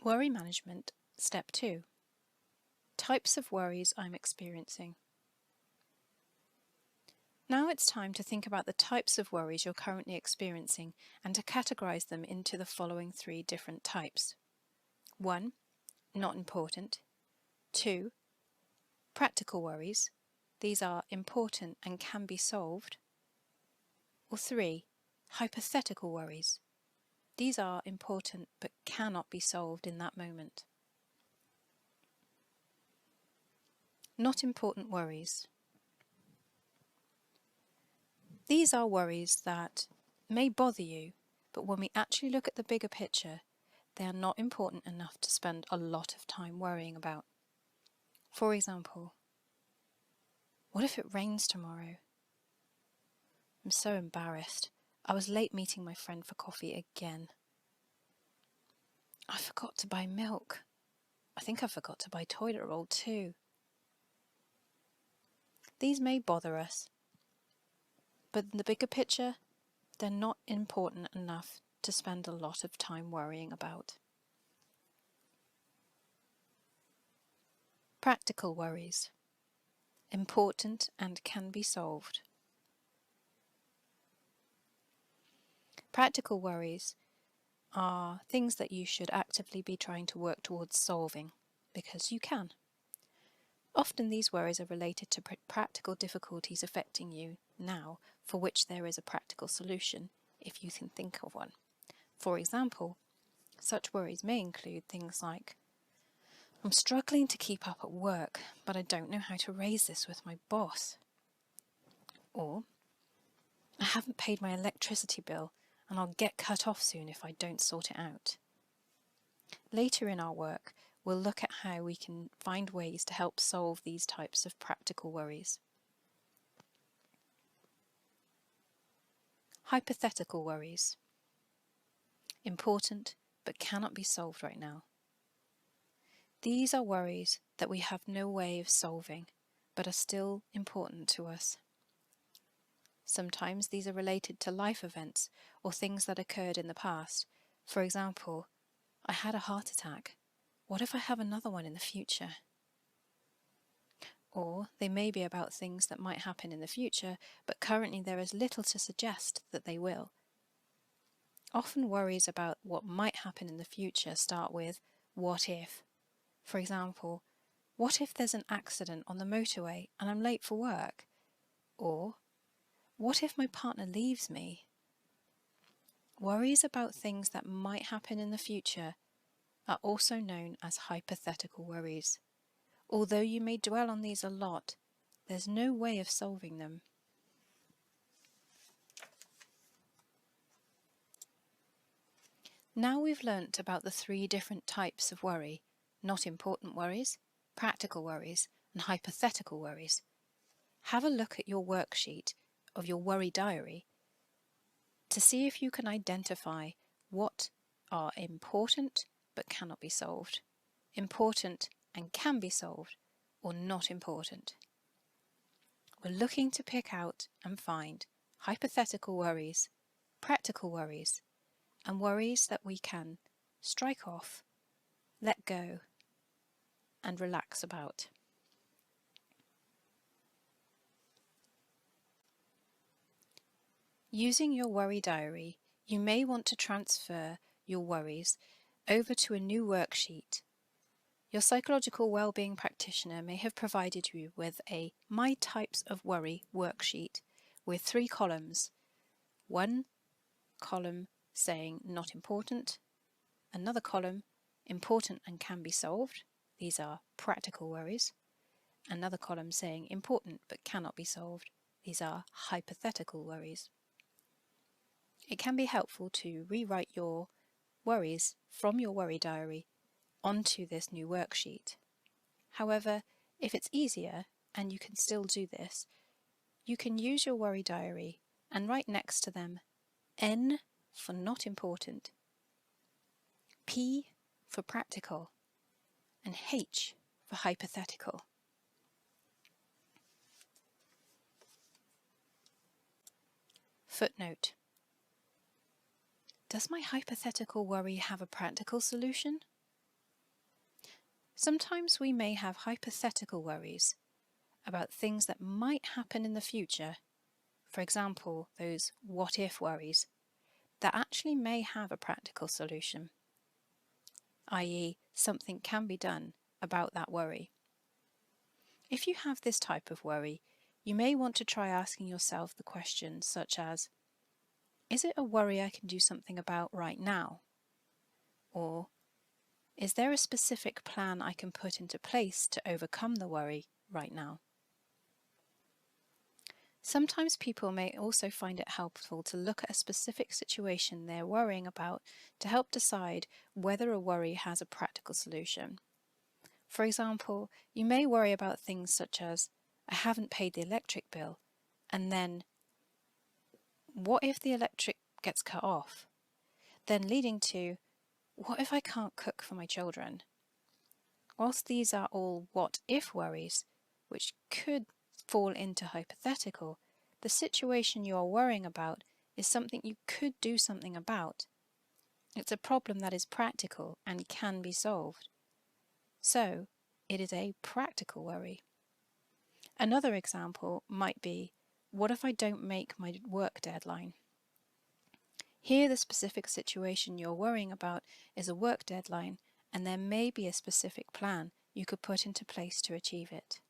Worry Management, Step 2. Types of worries I'm experiencing. Now it's time to think about the types of worries you're currently experiencing and to categorize them into the following 3 different types. 1. Not important. 2. Practical worries. These are important and can be solved. Or 3. Hypothetical worries. These are important but cannot be solved in that moment. Not important worries. These are worries that may bother you, but when we actually look at the bigger picture, they are not important enough to spend a lot of time worrying about. For example, what if it rains tomorrow? I'm so embarrassed. I was late meeting my friend for coffee again. I forgot to buy milk. I think I forgot to buy toilet roll too. These may bother us, but in the bigger picture, they're not important enough to spend a lot of time worrying about. Practical worries. Important and can be solved. Practical worries are things that you should actively be trying to work towards solving, because you can. Often these worries are related to practical difficulties affecting you now, for which there is a practical solution, if you can think of one. For example, such worries may include things like, I'm struggling to keep up at work, but I don't know how to raise this with my boss. Or, I haven't paid my electricity bill and I'll get cut off soon if I don't sort it out. Later in our work, we'll look at how we can find ways to help solve these types of practical worries. Hypothetical worries. Important, but cannot be solved right now. These are worries that we have no way of solving, but are still important to us. Sometimes these are related to life events or things that occurred in the past. For example, I had a heart attack. What if I have another one in the future? Or they may be about things that might happen in the future, but currently there is little to suggest that they will. Often worries about what might happen in the future start with, what if? For example, what if there's an accident on the motorway and I'm late for work? Or, what if my partner leaves me? Worries about things that might happen in the future are also known as hypothetical worries. Although you may dwell on these a lot, there's no way of solving them. Now we've learnt about the 3 different types of worry: not important worries, practical worries, and hypothetical worries. Have a look at your worksheet of your worry diary to see if you can identify what are important but cannot be solved, important and can be solved, or not important. We're looking to pick out and find hypothetical worries, practical worries, and worries that we can strike off, let go, and relax about. Using your worry diary, you may want to transfer your worries over to a new worksheet. Your psychological wellbeing practitioner may have provided you with a My Types of Worry worksheet with 3 columns. 1 column saying not important, another column important and can be solved. These are practical worries. Another column saying important but cannot be solved. These are hypothetical worries. It can be helpful to rewrite your worries from your worry diary onto this new worksheet. However, if it's easier and you can still do this, you can use your worry diary and write next to them N for not important, P for practical, and H for hypothetical. Footnote: does my hypothetical worry have a practical solution? Sometimes we may have hypothetical worries about things that might happen in the future, for example, those what-if worries, that actually may have a practical solution, i.e., something can be done about that worry. If you have this type of worry, you may want to try asking yourself the questions such as, is it a worry I can do something about right now? Or, is there a specific plan I can put into place to overcome the worry right now? Sometimes people may also find it helpful to look at a specific situation they're worrying about to help decide whether a worry has a practical solution. For example, you may worry about things such as, I haven't paid the electric bill, and then, what if the electric gets cut off? Then leading to, what if I can't cook for my children? Whilst these are all what-if worries, which could fall into hypothetical, the situation you are worrying about is something you could do something about. It's a problem that is practical and can be solved. So, it is a practical worry. Another example might be, what if I don't make my work deadline? Here, the specific situation you're worrying about is a work deadline, and there may be a specific plan you could put into place to achieve it.